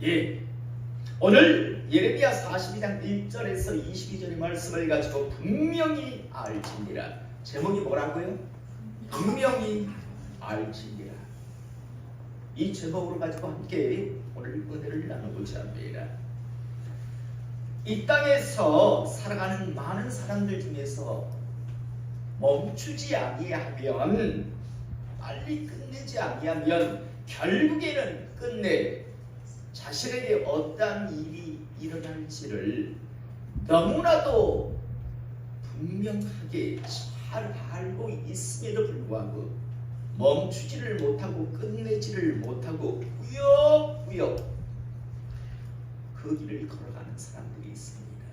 예. 오늘 예레미야 42장 1절에서 22절의 말씀을 가지고 분명히 알지니라. 제목이 뭐라고요? 분명히 알지니라. 이 제목으로 가지고 함께 오늘 은혜를 나누고자 합니다. 이 땅에서 살아가는 많은 사람들 중에서 멈추지 아니하면, 빨리 끝내지 아니하면 결국에는 끝내 자신에게 어떠한 일이 일어날지를 너무나도 분명하게 잘 알고 있음에도 불구하고 멈추지를 못하고 끝내지를 못하고 꾸역꾸역 그 길을 걸어가는 사람들이 있습니다.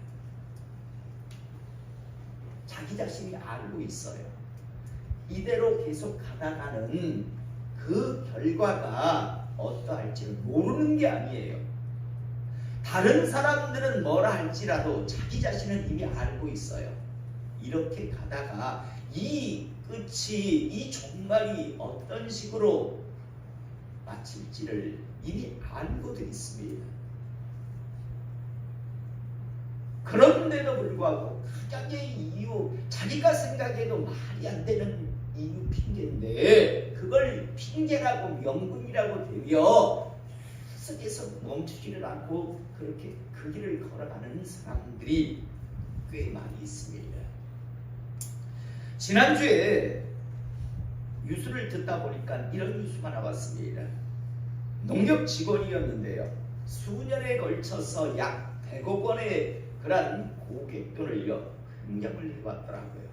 자기 자신이 알고 있어요. 이대로 계속 가다가는 그 결과가 어떠할지를 모르는 게 아니에요. 다른 사람들은 뭐라 할지라도 자기 자신은 이미 알고 있어요. 이렇게 가다가 이 끝이, 이 종말이 어떤 식으로 마칠지를 이미 알고도 있습니다. 그런데도 불구하고 각양의 이유, 자기가 생각해도 말이 안 되는 이유, 핑계인데 그걸 핑계라고 명분이라고 대며 계속 멈추지를 않고 그렇게 그 길을 걸어가는 사람들이 꽤 많이 있습니다. 지난주에 뉴스를 듣다 보니까 이런 뉴스가 나왔습니다. 농협 직원이었는데요, 수년에 걸쳐서 약 100억 원의 그런 고객돈을요 횡령을 해왔더라고요.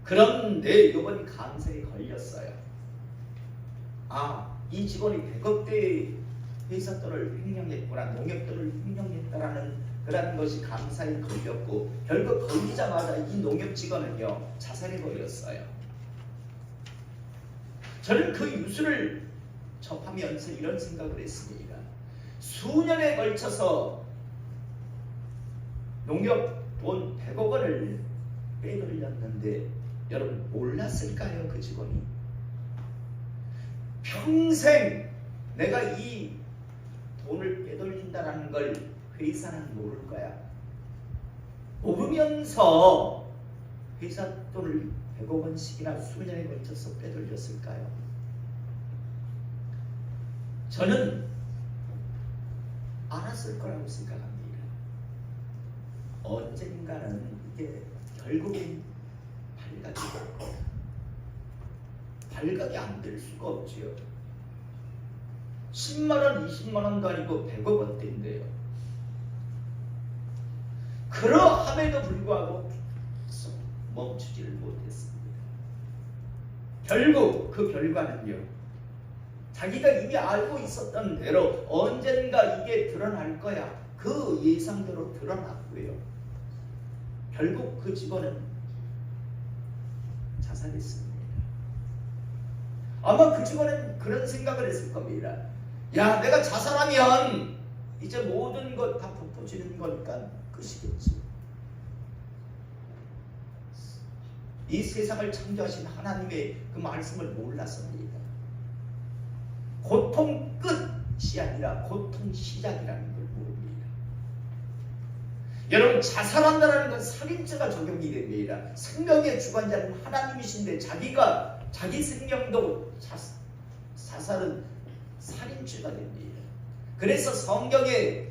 그런데 이번 감사에 걸렸어요. 이 직원이 100억대의 회사 돈을 횡령했구나, 농협돈을 횡령했다라는 그런 것이 감사에 걸렸고, 결국 걸리자마자 이 농협 직원은요 자살해버렸어요. 저는 그 뉴스를 접하면서 이런 생각을 했습니다. 수년에 걸쳐서 농협 돈 100억 원을 빼돌렸는데 여러분 몰랐을까요? 그 직원이 평생 내가 이 돈을 빼돌린다는 걸 회사는 모를 거야. 모르면서 회사 돈을 100억 원씩이나 수년에 걸쳐서 빼돌렸을까요? 저는 알았을 거라고 생각합니다. 언젠가는 이게 결국엔 발각이 될 거야. 발각이 안 될 수가 없지요. 10만원, 20만원도 아니고 100억 원대인데요. 그러함에도 불구하고 멈추지를 못했습니다. 결국 그 결과는요, 자기가 이미 알고 있었던 대로 언젠가 이게 드러날 거야, 그 예상대로 드러났고요. 결국 그 직원은 자살했습니다. 아마 그 직원은 그런 생각을 했을 겁니다. 야, 내가 자살하면 이제 모든 것 다 부풀지는 거니까 끝이겠지. 이 세상을 창조하신 하나님의 그 말씀을 몰랐습니다. 고통 끝이 아니라 고통 시작이라는 걸 모릅니다. 여러분, 자살한다는 건 살인죄가 적용이 됩니다. 생명의 주관자는 하나님이신데 자기 생명도 자살은 살인죄가 됩니다. 그래서 성경에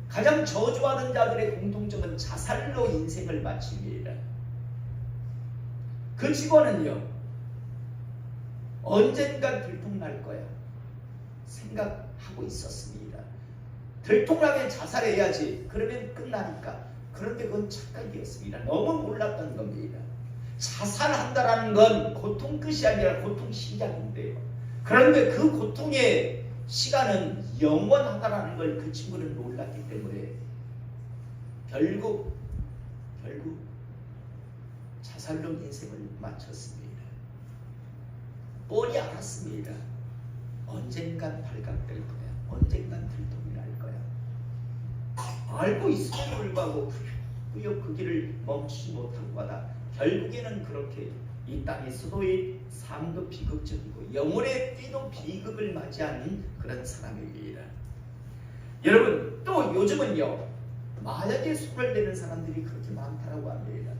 가장 저주하는 자들의 공통점은 자살로 인생을 마칩니다. 그 직원은요, 언젠가 들통날 거야 생각하고 있었습니다. 들통나면 자살해야지, 그러면 끝나니까. 그런데 그건 착각이었습니다. 너무 몰랐던 겁니다. 자살한다라는 건 고통 끝이 아니라 고통 시작인데요. 그런데 그 고통의 시간은 영원하다라는 걸 그 친구는 몰랐기 때문에 결국 자살로 인생을 마쳤습니다. 뻔히 알았습니다. 언젠간 발각될 거야. 언젠간 들통이 날 거야. 알고 있음에도 불구하고 꾸역 그 길을 멈추지 못하고 가다 결국에는 그렇게 이 땅에서도 삶도 비극적이고 영혼의 때도 비극을 맞이하는 그런 사람입니다. 여러분 또 요즘은요 마약에 손을 대는 사람들이 그렇게 많다고 합니다.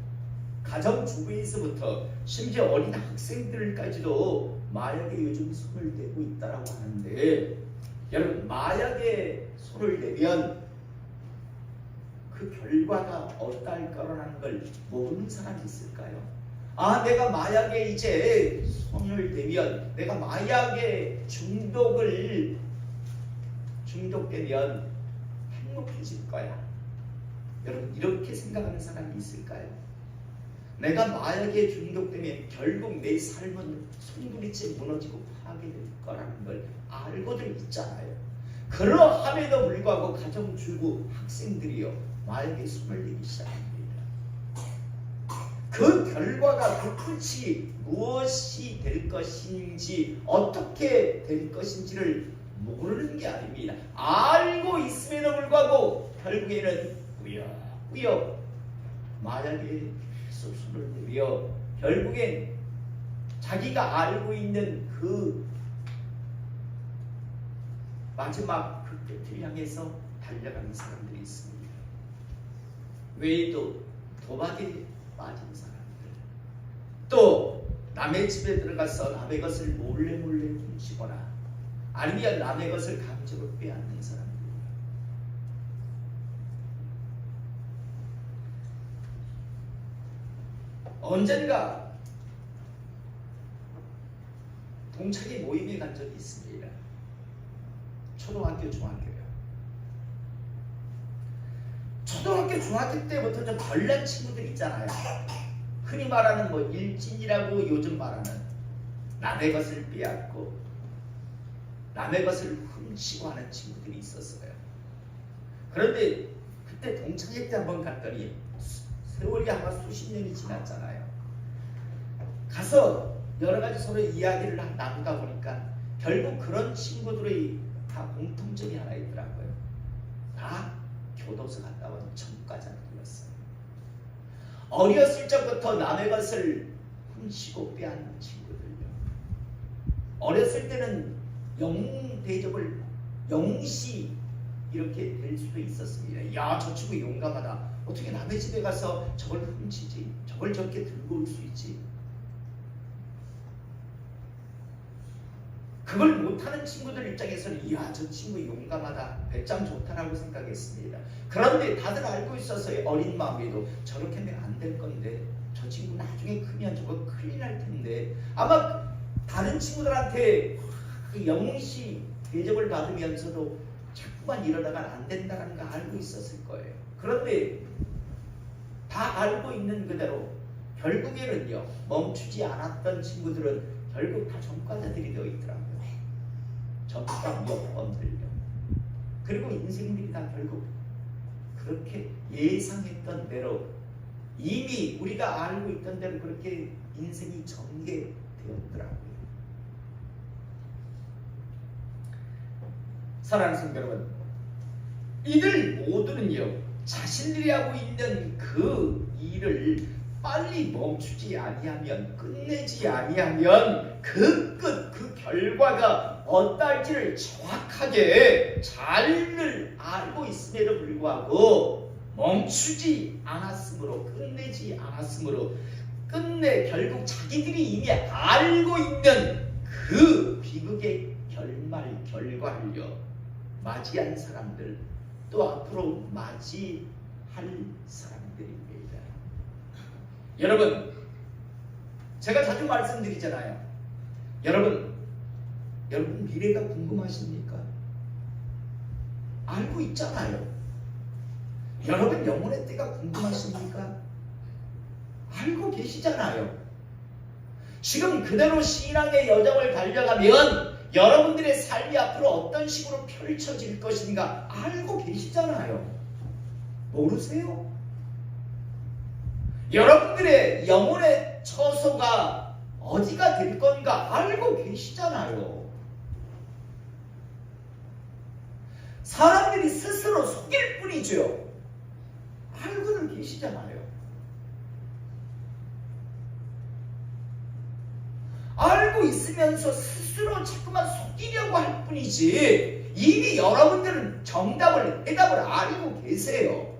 가정주부에서부터 심지어 어린 학생들까지도 마약에 요즘 손을 대고 있다고 하는데, 여러분 마약에 손을 대면 그 결과가 어떨 거라는 걸 모르는 사람이 있을까요? 아, 내가 마약에 이제 손을 대면, 내가 마약에 중독되면 행복해질 거야. 여러분 이렇게 생각하는 사람이 있을까요? 내가 마약에 중독되면 결국 내 삶은 송두리째 무너지고 파괴될 거라는 걸 알고들 있잖아요. 그러함에도 불구하고 가정주부 학생들이요 마약에 손을 대기 시작합니다. 그 결과가 그 끝이 무엇이 될 것인지, 어떻게 될 것인지를 모르는 게 아닙니다. 알고 있음에도 불구하고 결국에는 꾸역꾸역 마약에 계속 손을 대며 결국엔 자기가 알고 있는 그 마지막 그 끝을 향해서 달려가는 사람들이 있습니다. 외에도 도박에 빠진 사람들, 또 남의 집에 들어가서 남의 것을 몰래 훔치거나 아니면 남의 것을 강제로 빼앗는 사람들, 언젠가 동창회 모임에 간 적이 있습니다. 초등학교, 중학교요. 초등학교, 중학교 때부터 좀 별난 친구들 있잖아요. 흔히 말하는 뭐 일진이라고 요즘 말하는 남의 것을 빼앗고 남의 것을 훔치고 하는 친구들이 있었어요. 그런데 그때 동창회 때 한번 갔더니 세월이 아마 수십 년이 지났잖아요. 가서 여러 가지 서로 이야기를 나누다 보니까 결국 그런 친구들의 다 공통점이 하나 있더라고요. 다 교도소 갔다 온 전과자들이었어요. 어렸을 적부터 남의 것을 훔치고 빼앗는 친구들요. 어렸을 때는 영웅 대접을 영시 이렇게 될 수도 있었습니다. 야, 저 친구 용감하다. 어떻게 남의 집에 가서 저걸 훔치지? 저걸 저렇게 들고 올 수 있지? 그걸 못하는 친구들 입장에서는 이야, 저 친구 용감하다, 배짱 좋다라고 생각했습니다. 그런데 다들 알고 있었어요. 어린 마음에도 저렇게 하면 안 될 건데, 저 친구 나중에 크면 저거 큰일 날 텐데, 아마 다른 친구들한테 그 영웅시 대접을 받으면서도 자꾸만 이러다가 안 된다는 거 알고 있었을 거예요. 그런데 다 알고 있는 그대로 결국에는요 멈추지 않았던 친구들은 결국 다 전과자들이 되어 있더라고요. 적당 여건들요. 그리고 인생들이 다 결국 그렇게 예상했던 대로, 이미 우리가 알고 있던 대로 그렇게 인생이 전개되었더라고요. 사랑하는 성도 여러분, 이들 모두는요 자신들이 하고 있는 그 일을 빨리 멈추지 아니하면, 끝내지 아니하면 그 끝, 그 결과가 어떨지를 정확하게 잘 알고 있음에도 불구하고 멈추지 않았으므로, 끝내지 않았으므로, 끝내 결국 자기들이 이미 알고 있는 그 비극의 결과를요 맞이한 사람들, 또 앞으로 맞이할 사람들입니다. 여러분, 제가 자주 말씀드리잖아요. 여러분 미래가 궁금하십니까? 알고 있잖아요. 여러분 영혼의 때가 궁금하십니까? 알고 계시잖아요. 지금 그대로 신앙의 여정을 달려가면 여러분들의 삶이 앞으로 어떤 식으로 펼쳐질 것인가 알고 계시잖아요. 모르세요? 여러분들의 영혼의 처소가 어디가 될 건가 알고 계시잖아요. 사람들이 스스로 속일 뿐이죠. 알고는 계시잖아요. 알고 있으면서 스스로 자꾸만 속이려고 할 뿐이지, 이미 여러분들은 정답을, 해답을 알고 계세요.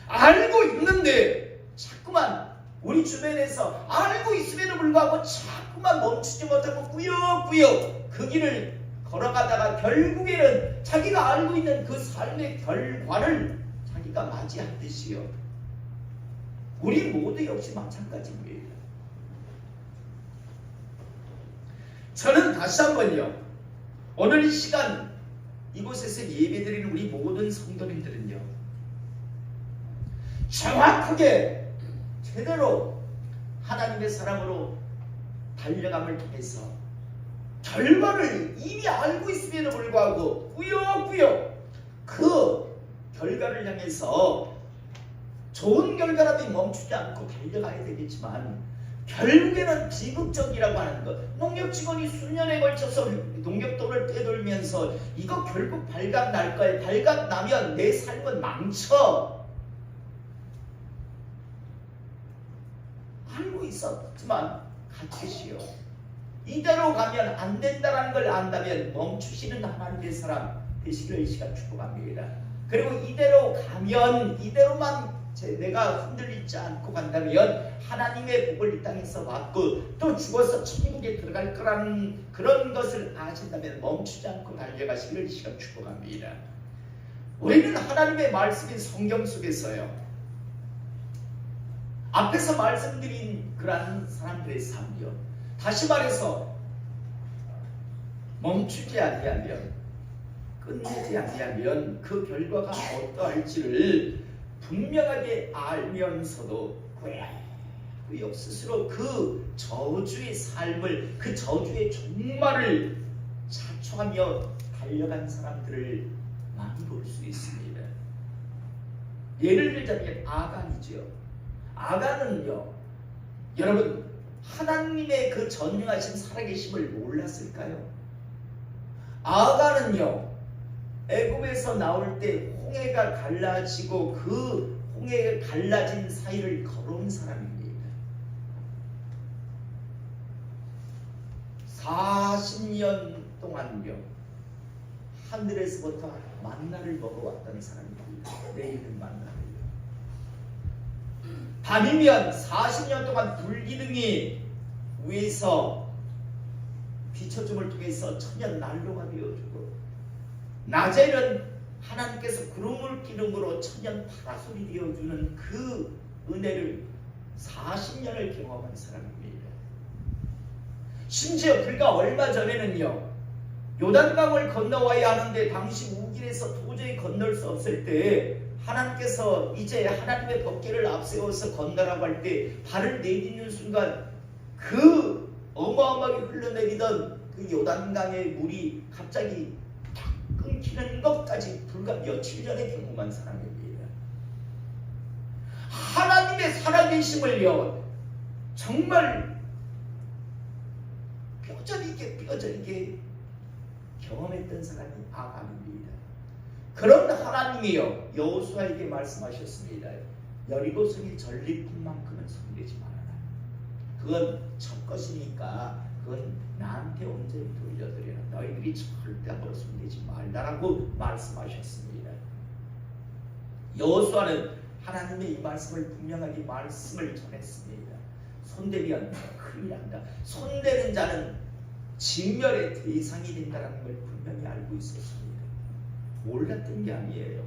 알고 있는데 자꾸만 우리 주변에서 알고 있음에도 불구하고 자꾸만 멈추지 못하고 꾸역꾸역 그 길을 걸어가다가 결국에는 자기가 알고 있는 그 삶의 결과를 자기가 맞이하듯이요. 우리 모두 역시 마찬가지입니다. 저는 다시 한번요. 오늘 이 시간 이곳에서 예배드리는 우리 모든 성도님들은요. 정확하게 제대로 하나님의 사랑으로 달려감을 통해서 결과를 이미 알고 있음에도 불구하고 꾸역꾸역 그 결과를 향해서 좋은 결과라도 멈추지 않고 달려가야 되겠지만 결국에는 비극적이라고 하는 것. 농협 직원이 수년에 걸쳐서 농협돈을 떼돌면서 이거 결국 발각 날 거야. 발각 나면 내 삶은 망쳐. 알고 있었지만 가치시오. 이대로 가면 안 된다는 걸 안다면 멈추시는 하나님의 사람 되시기를 이 시간 축복합니다. 그리고 이대로 가면 이대로만 내가 흔들리지 않고 간다면 하나님의 복을 이 땅에서 받고 또 죽어서 천국에 들어갈 거라는 그런 것을 아신다면 멈추지 않고 달려가시기를 이 시간 축복합니다. 우리는 하나님의 말씀인 성경 속에서요. 앞에서 말씀드린 그러한 사람들의 삶이요. 다시 말해서 멈추지 아니하면 끝내지 아니하면 그 결과가 어떠할지를 분명하게 알면서도 꾸역꾸역 스스로 그 저주의 삶을 그 저주의 종말을 자초하며 달려간 사람들을 많이 볼 수 있습니다. 예를 들자면 아간이죠. 아간은요, 여러분 하나님의 그 전능하신 살아계심을 몰랐을까요? 아간은요, 애굽에서 나올 때 홍해가 갈라지고 그 홍해가 갈라진 사이를 걸어온 사람입니다. 40년 동안요 하늘에서부터 만나를 먹어왔던 사람입니다. 내리는 만나를요. 밤이면 40년 동안 불기둥이 위에서 비춰줌을 통해서 천연 난로가 되어주고 낮에는 하나님께서 구름을 기름으로 천년 파라솔이 되어주는 그 은혜를 40년을 경험한 사람입니다. 심지어 불과 얼마 전에는요, 요단강을 건너와야 하는데 당시 우길에서 도저히 건널 수 없을 때 하나님께서 이제 하나님의 법궤를 앞세워서 건너라고 할 때 발을 내딛는 순간 그 어마어마하게 흘러내리던 그 요단강의 물이 갑자기 끊기는 것까지 불과 며칠 전에 경험한 사람입니다. 하나님의 살아계심을요 정말 뼈저리게 경험했던 사람이 아간입니다. 그런 하나님이요 여호수아에게 말씀하셨습니다. 여리고성이 전리품 만큼은 손대지 말아라. 그건 첫 것이니까 그건 나한테 온전히 돌려드려라. 너희들이 절대 함부로 손대지 말라라고 말씀하셨습니다. 여호수아는 하나님의 이 말씀을 분명하게 말씀을 전했습니다. 손대면 큰일 난다. 손대는 자는 징멸의 대상이 된다는 걸 분명히 알고 있었습니다. 몰랐던 게 아니에요.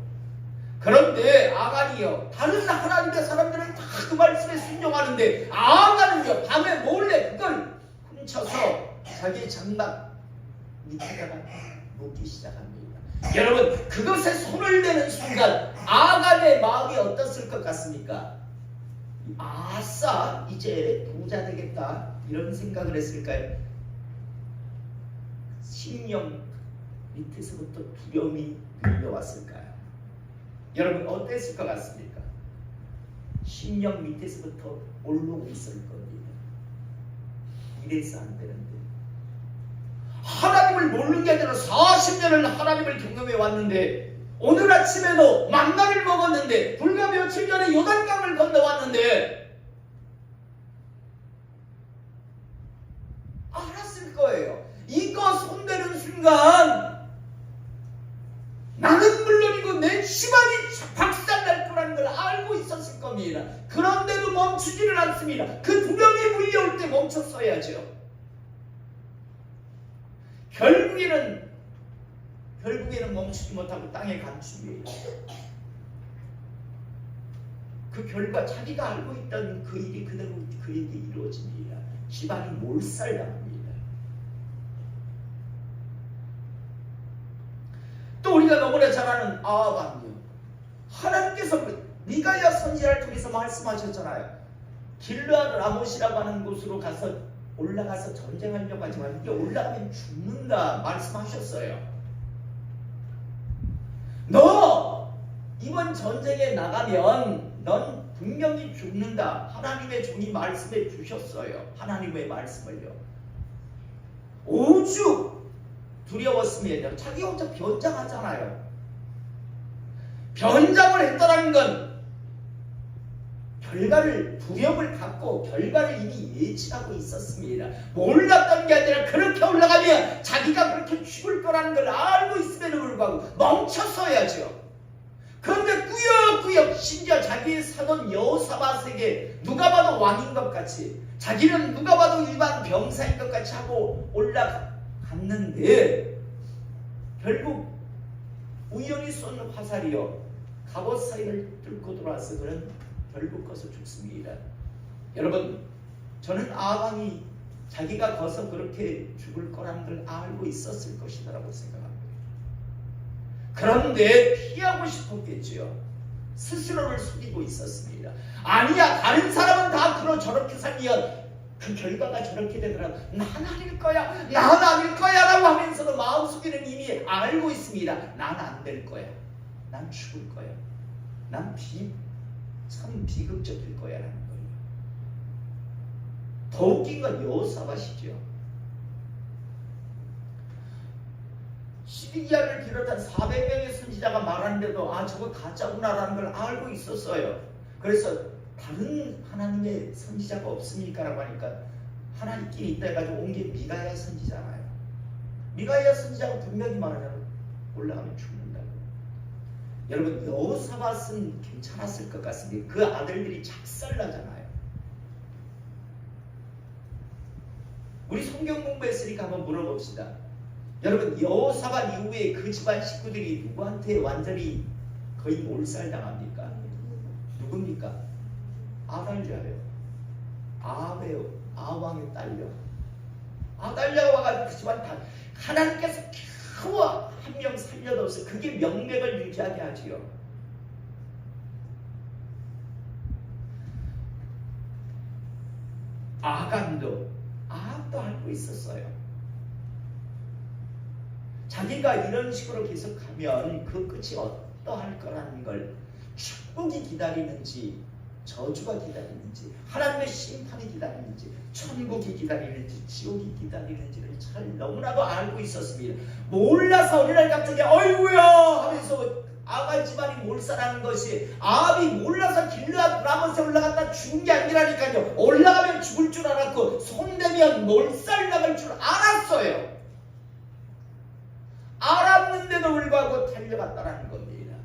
그런데 아간이요 다른 하나님의 사람들은 다 그 말씀에 순종하는데 아간은요 밤에 몰래 그걸 훔쳐서 자기 장막 밑에다가 묻기 시작합니다. 여러분 그것에 손을 대는 순간 아간의 마음이 어떻을 것 같습니까? 아싸 이제 부자 되겠다 이런 생각을 했을까요? 심령 밑에서부터 두려움이 밀려왔을까요? 여러분 어땠을 것 같습니까? 심령 밑에서부터 올라오고 있을 겁니다. 이래서 안 되는데 하나님을 모르는 게 아니라 40년을 하나님을 경험해 왔는데 오늘 아침에도 만나를 먹었는데 불과 며칠 전에 요단강을 건너왔는데 알았을 거예요. 이거 손대는 순간 있습니다. 그런데도 멈추지를 않습니다. 그 두려움이 물려올 때 멈췄어야죠. 결국에는 멈추지 못하고 땅에 감춥니다. 그 결과 자기가 알고 있던 그 일이 그대로 그에게 이루어집니다. 집안이 몰살당합니다. 또 우리가 너무나 잘 아는 아합이요. 하나님께서 미가야 선지자를 통해서 말씀하셨잖아요. 길르앗 라못이라고 하는 곳으로 올라가서 전쟁하려고 하지만 이게 올라가면 죽는다 말씀하셨어요. 너 이번 전쟁에 나가면 넌 분명히 죽는다. 하나님의 종이 말씀해 주셨어요. 하나님의 말씀을요. 오죽 두려웠으면 자기 혼자 변장하잖아요. 변장을 했다는 건 두려움을 갖고 결과를 이미 예측하고 있었습니다. 몰랐던 게 아니라 그렇게 올라가면 자기가 그렇게 죽을 거라는 걸 알고 있음에도 불구하고 멈췄어야죠. 그런데 꾸역꾸역 심지어 자기의 사돈 여호사밧에게 누가 봐도 왕인 것 같이, 자기는 누가 봐도 일반 병사인 것 같이 하고 올라갔는데 결국 우연히 쏜 화살이요 갑옷 사이를 뚫고 들어와서 그는 결국 거서 죽습니다. 여러분, 저는 아합이 자기가 거서 그렇게 죽을 거라는 걸 알고 있었을 것이라고 생각합니다. 그런데 피하고 싶었겠지요. 스스로를 속이고 있었습니다. 아니야, 다른 사람은 다 저렇게 살면 그 결과가 저렇게 되더라도 난 아닐 거야, 난 아닐 거야 라고 하면서도 마음속에는 이미 알고 있습니다. 난 안 될 거야, 난 죽을 거야, 난 참 비극적일 거야 라는 거예요. 더 웃긴 건 여호사밧이죠. 시리아를 비롯한 400명의 선지자가 말하는데도 저거 가짜구나 라는 걸 알고 있었어요. 그래서 다른 하나님의 선지자가 없습니까? 라고 하니까 하나님끼리 있다 해가지고 온 게 미가야 선지자잖아요. 미가야 선지자가 분명히 말하자면 올라가면 죽는다고. 여러분, 여호사밧은 괜찮았을 것 같습니다. 그 아들들이 작살나잖아요. 우리 성경 공부했으니까 한번 물어봅시다. 여러분, 여호사밧 이후에 그 집안 식구들이 누구한테 완전히 거의 몰살당합니까? 누굽니까? 아달랴예요. 아합이에요. 아왕의 딸려. 아달랴가 와가지고 그 집안 다 하나님께서 겨우 한 명 살려둬서 그게 명맥을 유지하게 하지요. 아합도 알고 있었어요. 자기가 이런 식으로 계속 가면 그 끝이 어떠할 거라는 걸, 축복이 기다리는지 저주가 기다리는지, 하나님의 심판이 기다리는지, 천국이 기다리는지 지옥이 기다리는지를 잘 너무나도 알고 있었습니다. 몰라서 어느 날 갑자기 어이구야 하면서 아합 집안이 몰살하는 것이, 아합이 몰라서 길르앗 라못에 올라갔다 죽은 게 아니라니까요. 올라가면 죽을 줄 알았고 손대면 몰살당할 줄 알았어요. 알았는데도 불구하고 달려갔다라는 겁니다.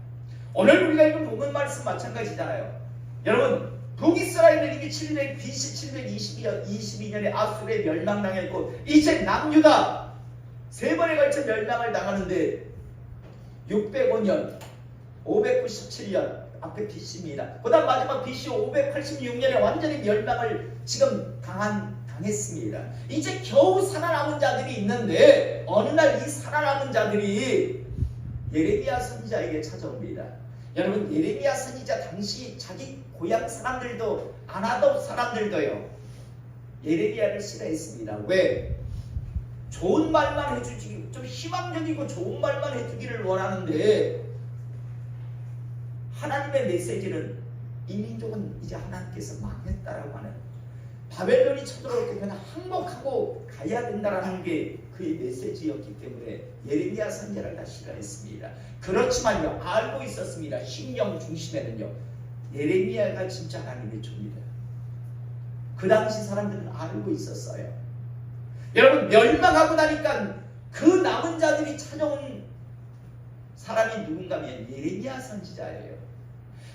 오늘 우리가 읽은 본문 말씀 마찬가지잖아요. 여러분, 북이스라엘은 이미 BC 722년에 아수르에 멸망당했고 이제 남유다 세 번에 걸쳐 멸망을 당하는데 605년, 597년 앞에 BC입니다. 그 다음 마지막 BC 586년에 완전히 멸망을 지금 당했습니다. 이제 겨우 살아남은 자들이 있는데 어느 날 이 살아남은 자들이 예레미야 선지자에게 찾아옵니다. 여러분, 예레미야 선지자 당시 자기 고향 사람들도 아나돗 사람들도요 예레미야를 싫어했습니다. 왜? 좋은 말만 해주지, 좀 희망적이고 좋은 말만 해주기를 원하는데 하나님의 메시지는 이 민족은 이제 하나님께서 망했다라고 하는, 바벨론이 쳐들어올 때 그냥 항복하고 가야 된다라는 게 그의 메시지였기 때문에 예레미야 선지자를 다 싫어했습니다. 그렇지만요, 알고 있었습니다. 심령 중심에는요 예레미야가 진짜 하나님의 종이다. 그 당시 사람들은 알고 있었어요. 여러분, 멸망하고 나니까 그 남은 자들이 찾아온 사람이 누군가면 예레미야 선지자예요.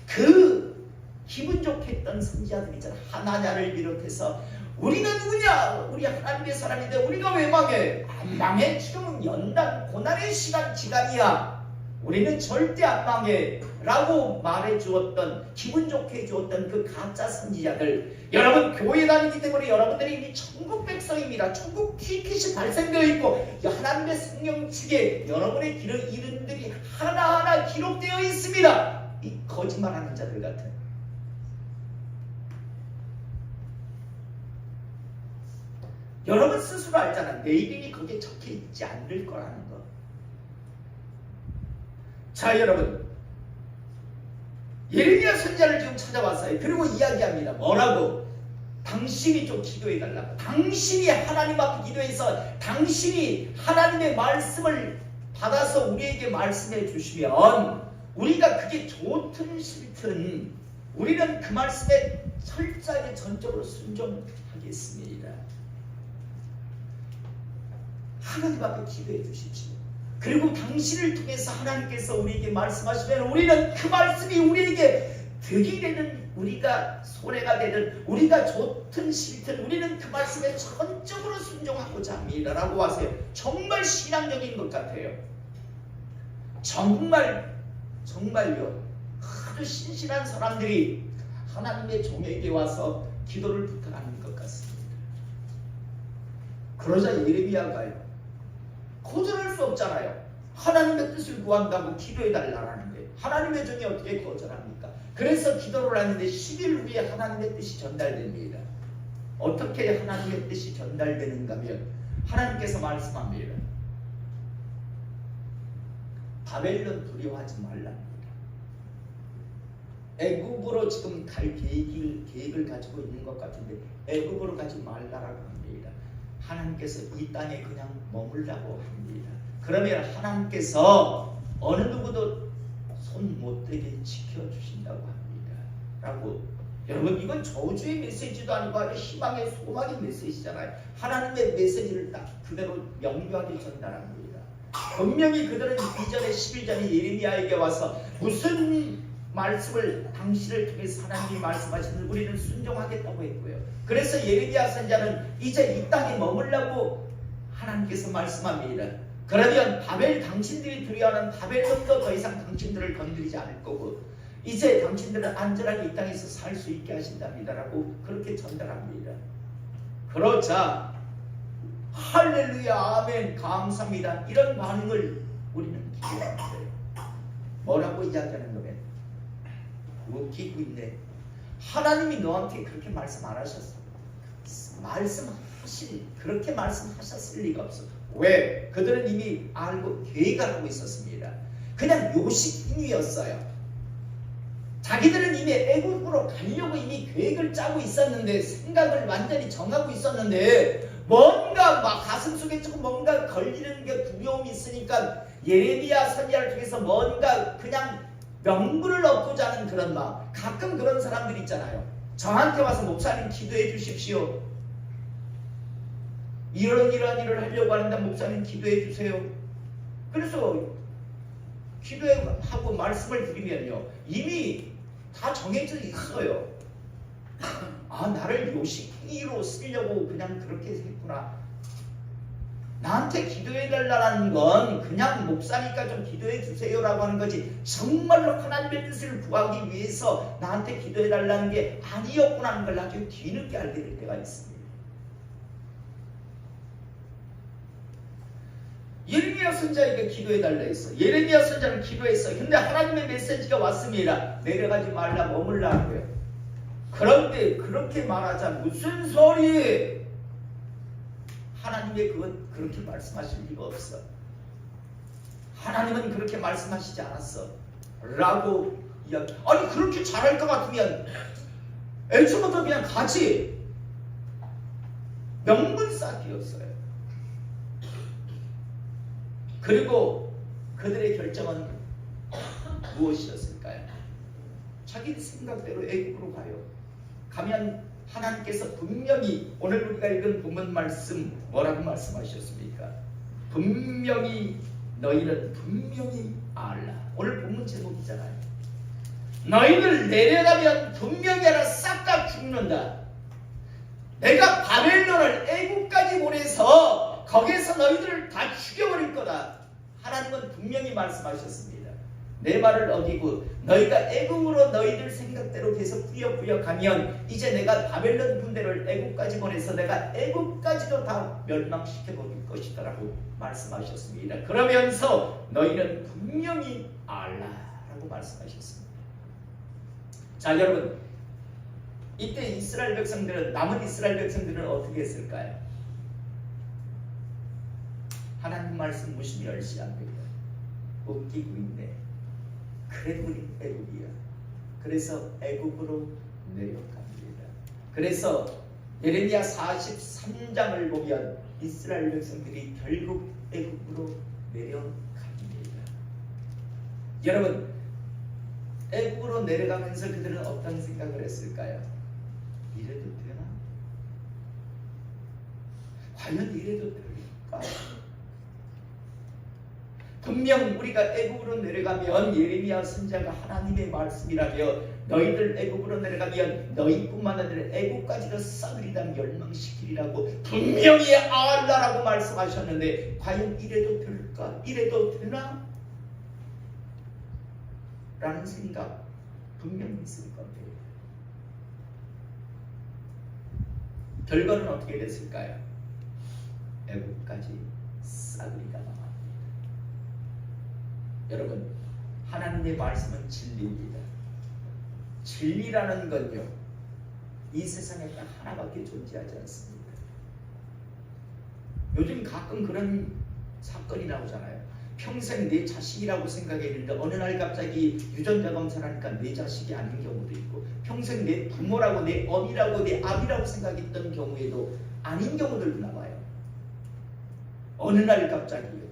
그 기분 좋게 했던 선지자들이잖아. 하나냐를 비롯해서 우리가 누구냐? 우리 하나님의 사람인데 우리가 왜 망해? 안 망해. 지금은 연단 고난의 기간이야. 우리는 절대 안 망해 라고 말해주었던, 기분 좋게 해주었던 그 가짜 선지자들, 여러분 교회 다니기 때문에 여러분들이 이미 천국 백성입니다. 천국 티켓이 발생되어 있고 하나님의 성령 측에 여러분의 이름들이 하나하나 기록되어 있습니다. 이 거짓말하는 자들 같은, 여러분 스스로 알잖아. 내 이름이 거기에 적혀 있지 않을 거라는 거. 자, 여러분, 예레미야 선지자를 지금 찾아왔어요. 그리고 이야기합니다. 뭐라고? 당신이 좀 기도해달라고. 당신이 하나님 앞에 기도해서 당신이 하나님의 말씀을 받아서 우리에게 말씀해 주시면 우리가 그게 좋든 싫든 우리는 그 말씀에 철저하게 전적으로 순종하겠습니다. 하나님 앞에 기도해 주십시오. 그리고 당신을 통해서 하나님께서 우리에게 말씀하시면 우리는 그 말씀이 우리에게 득이 되는, 우리가 손해가 되는, 우리가 좋든 싫든 우리는 그 말씀에 전적으로 순종하고자 합니다 라고 하세요. 정말 신앙적인 것 같아요. 정말요. 아주 신실한 사람들이 하나님의 종에게 와서 기도를 부탁하는 것 같습니다. 그러자 예레미야가요, 거절할 수 없잖아요. 하나님의 뜻을 구한다고 기도해달라는데 하나님의 종이 어떻게 거절합니까? 그래서 기도를 하는데 10일 후에 하나님의 뜻이 전달됩니다. 어떻게 하나님의 뜻이 전달되는가 하면 하나님께서 말씀합니다. 바벨론 두려워하지 말랍니다. 애굽으로 지금 갈 계획을 가지고 있는 것 같은데 애굽으로 가지 말라라고 합니다. 하나님께서 이 땅에 그냥 머물라고 합니다. 그러면 하나님께서 어느 누구도 손 못대게 지켜주신다고 합니다 라고. 여러분, 이건 저주의 메시지도 아니고 아주 희망의 소망의 메시지잖아요. 하나님의 메시지를 딱 그대로 명료하게 전달합니다. 분명히 그들은 이전에 11장에 예레미야에게 와서 무슨 말씀을 당신을 통해서 하나님이 말씀하시는 우리는 순종하겠다고 했고요. 그래서 예레미야 선지자는 이제 이 땅에 머물라고 하나님께서 말씀합니다. 그러면 당신들이 두려워하는 바벨론도 더 이상 당신들을 건드리지 않을 거고 이제 당신들은 안전하게 이 땅에서 살 수 있게 하신답니다 라고 그렇게 전달합니다. 그러자 할렐루야 아멘 감사합니다 이런 반응을 우리는 기대합니다. 뭐라고 이야기하는 거면 웃기고 있네. 하나님이 너한테 그렇게 말씀 안 하셨어. 그렇게 말씀하셨을 리가 없어. 왜? 그들은 이미 알고 계획을 하고 있었습니다. 그냥 요식행위였어요. 자기들은 이미 애국으로 가려고 이미 계획을 짜고 있었는데, 생각을 완전히 정하고 있었는데 뭔가 막 가슴속에 조금 뭔가 걸리는 게 두려움이 있으니까 예레미야 선지자를 통해서 뭔가 그냥 명분을 얻고자 하는 그런 마음. 가끔 그런 사람들 있잖아요. 저한테 와서 목사님 기도해 주십시오. 이런 일을 하려고 하는데 목사님 기도해 주세요. 그래서 기도하고 말씀을 드리면요 이미 다 정해져 있어요. 아, 나를 요식행위로 쓰려고 그냥 그렇게 했구나. 나한테 기도해달라는 건 그냥 목사니까 좀 기도해 주세요라고 하는 거지 정말로 하나님의 뜻을 구하기 위해서 나한테 기도해달라는 게 아니었구나 하는 걸 나중에 뒤늦게 알게 될 때가 있습니다. 예레미야 선지자에게 기도해달라 했어. 예레미야 선지자는 기도했어. 근데 하나님의 메시지가 왔습니다. 내려가지 말라 머물라 하고요. 그런데 그렇게 말하자 무슨 소리? 하나님의 그렇게 말씀하실 리가 없어. 하나님은 그렇게 말씀하시지 않았어 라고 이야기. 아니 그렇게 잘할 것 같으면 애초부터 그냥 가지. 명분 쌓기였어요. 그리고 그들의 결정은 무엇이었을까요? 자기 생각대로 애국으로 가요. 가면 하나님께서 분명히 오늘 우리가 읽은 본문 말씀 뭐라고 말씀하셨습니까? 분명히 너희는 분명히 알라. 오늘 본문 제목이잖아요. 너희들 내려가면 분명히 하나 싹 다 죽는다. 내가 바벨론을 애국까지 보내서 거기에서 너희들을 다 죽여버릴 거다. 하나님은 분명히 말씀하셨습니다. 내 말을 어기고 너희가 애국으로 너희들 생각대로 계속 꾸역꾸역 가면 이제 내가 바벨론 군대를 애국까지 보내서 내가 애국까지도 다 멸망시켜버릴 것이다라고 말씀하셨습니다. 그러면서 너희는 분명히 알라라고 말씀하셨습니다. 자, 여러분, 이때 이스라엘 백성들은, 남은 이스라엘 백성들은 어떻게 했을까요? 하나님 말씀 무시 멸시합니다. 웃기고 있네. 그래도 우리 애국이야. 그래서 애국으로 내려갑니다. 그래서 예레미야 43장을 보면 이스라엘 백성들이 결국 애국으로 내려갑니다. 여러분, 애국으로 내려가면서 그들은 어떤 생각을 했을까요? 이래도 되나? 과연 이래도 될까? 분명 우리가 애국으로 내려가면 예레미야 선지자가 하나님의 말씀이라며 너희들 애국으로 내려가면 너희뿐만 아니라 애국까지도 썩으리다 멸망시키리라고 분명히 알라라고 말씀하셨는데 과연 이래도 될까? 이래도 되나? 라는 생각 분명히 있을 겁니다. 결과는 어떻게 됐을까요? 애국까지 싹으리가 나옵니다. 여러분, 하나님의 말씀은 진리입니다. 진리라는 건요, 이 세상에 딱 하나밖에 존재하지 않습니다. 요즘 가끔 그런 사건이 나오잖아요. 평생 내 자식이라고 생각했는데 어느 날 갑자기 유전자 검사를 하니까 내 자식이 아닌 경우도 있고, 평생 내 부모라고, 내 어미라고, 내 아비라고 생각했던 경우에도 아닌 경우들도 나와요. 어느 날 갑자기요.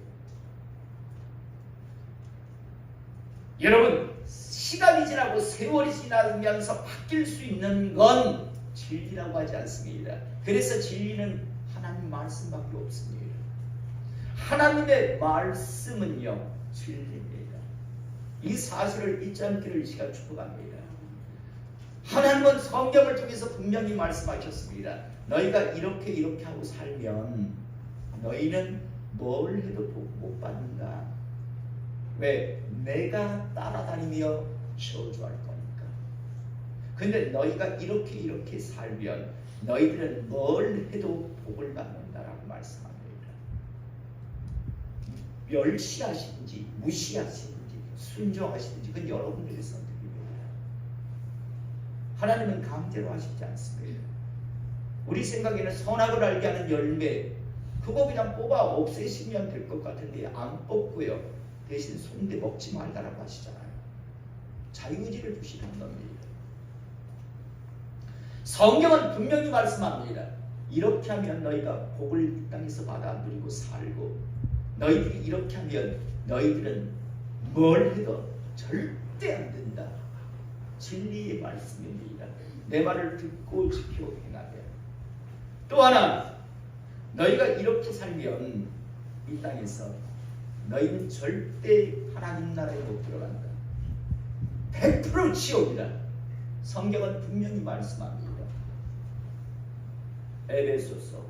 여러분, 시간이 지나고 세월이 지나면서 바뀔 수 있는 건 진리라고 하지 않습니다. 그래서 진리는 하나님 말씀밖에 없습니다. 하나님의 말씀은요, 진리입니다. 이 사실을 잊지 않기를 제가 축복합니다. 하나님은 성경을 통해서 분명히 말씀하셨습니다. 너희가 이렇게 하고 살면 너희는 뭘 해도 복 못 받는다. 왜? 내가 따라다니며 저주할 거니까. 근데 너희가 이렇게 살면 너희들은 뭘 해도 복을 받는다라고 말씀합니다. 멸시하시든지 무시하시든지 순종하시든지 그건 여러분들의 선택입니다. 하나님은 강제로 하시지 않습니다. 우리 생각에는 선악을 알게 하는 열매, 그거 그냥 뽑아 없애시면 될 것 같은데 안 뽑고요, 대신 손대 먹지 말라고 하시잖아요. 자유의지를 주시는 겁니다. 성경은 분명히 말씀합니다. 이렇게 하면 너희가 복을 이 땅에서 받아 누리고 살고, 너희들이 이렇게 하면 너희들은 뭘 해도 절대 안 된다. 진리의 말씀입니다. 내 말을 듣고 지켜 행하게. 또 하나, 너희가 이렇게 살면 이 땅에서 너희는 절대 하나님 나라에 못 들어간다. 100% 지옥이다. 성경은 분명히 말씀합니다. 에베소서,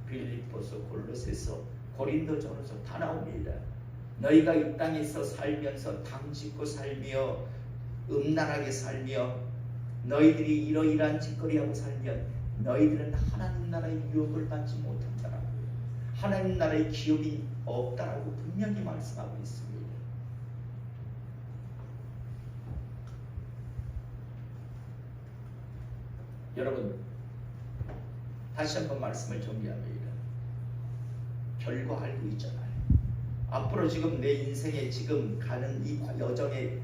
빌립보서, 골로새서, 고린도전서 다 나옵니다. 너희가 이 땅에서 살면서 당짓고 살며 음란하게 살며 너희들이 이러이러한 짓거리하고 살면 너희들은 하나님 나라의 유업을 받지 못한다라고, 하나님 나라의 기업이 없다라고 분명히 말씀하고 있습니다. 여러분, 다시 한번 말씀을 정리합니다. 결과 알고 있잖아요. 앞으로 지금 내 인생에 지금 가는 이 여정의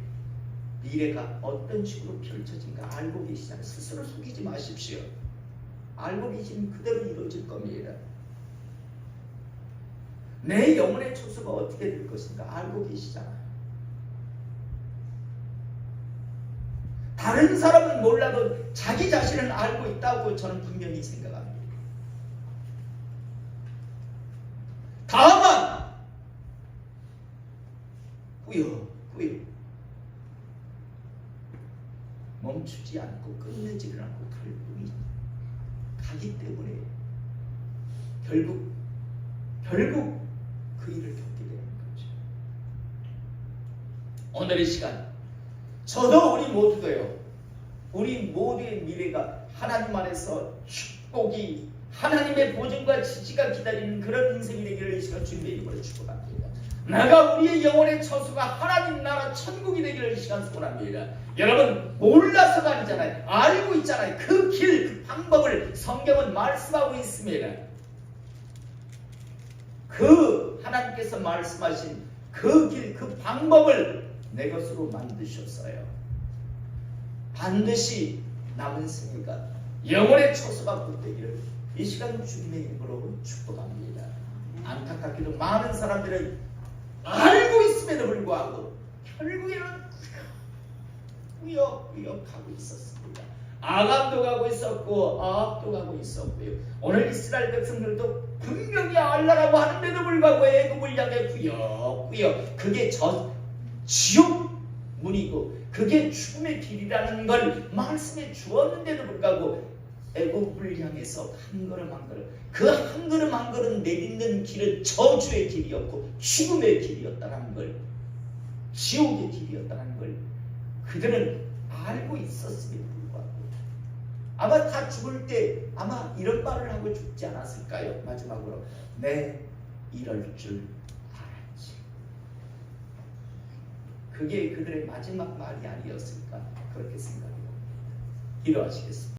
미래가 어떤 식으로 펼쳐진가 알고 계시잖아요. 스스로 속이지 마십시오. 알고 계시면 그대로 이루어질 겁니다. 내 영혼의 초수가 어떻게 될 것인가 알고 계시잖아요. 다른 사람은 몰라도 자기 자신은 알고 있다고 저는 분명히 생각합니다. 다만 꾸역 멈추지 않고 끝내지를 않고 결국 가기 때문에 결국 그 일을 겪게 되는 거죠. 오늘의 시간 저도 우리 모두도요. 우리 모두의 미래가 하나님 안에서 축복이 하나님의 보증과 지지가 기다리는 그런 인생이 되기를 이 시간 주님의 이름으로 축복합니다. 나가 우리의 영혼의 처소가 하나님 나라 천국이 되기를 이 시간 소원합니다. 여러분 몰라서가 아니잖아요. 알고 있잖아요. 그 길, 그 방법을 성경은 말씀하고 있습니다. 그 하나님께서 말씀하신 그 길, 그 방법을 내 것으로 만드셨어요. 반드시 남은 생애가 영혼의 처소가 붙되기를 이 시간 주님의 이름으로 축복합니다. 안타깝게도 많은 사람들은 알고 있음에도 불구하고 결국에는 꾸역꾸역 가고 있었습니다. 아감도 가고 있었고 아합도 가고 있었고요. 오늘 이스라엘 백성들도 분명히 알라라고 하는데도 불구하고 애굽을 향해 꾸역꾸역 그게 지옥 문이고 그게 죽음의 길이라는 걸 말씀해 주었는데도 불구하고 애굽을 향해서 한 걸음 한 걸음 그 한 걸음 한 걸음 내딛는 길은 저주의 길이었고 죽음의 길이었다는 걸 지옥의 길이었다는 걸 그들은 알고 있었음에도 불구하고 아마 다 죽을 때 아마 이런 말을 하고 죽지 않았을까요? 마지막으로 내 이럴 줄 알았지. 그게 그들의 마지막 말이 아니었을까 그렇게 생각해요. 기도하시겠습니다.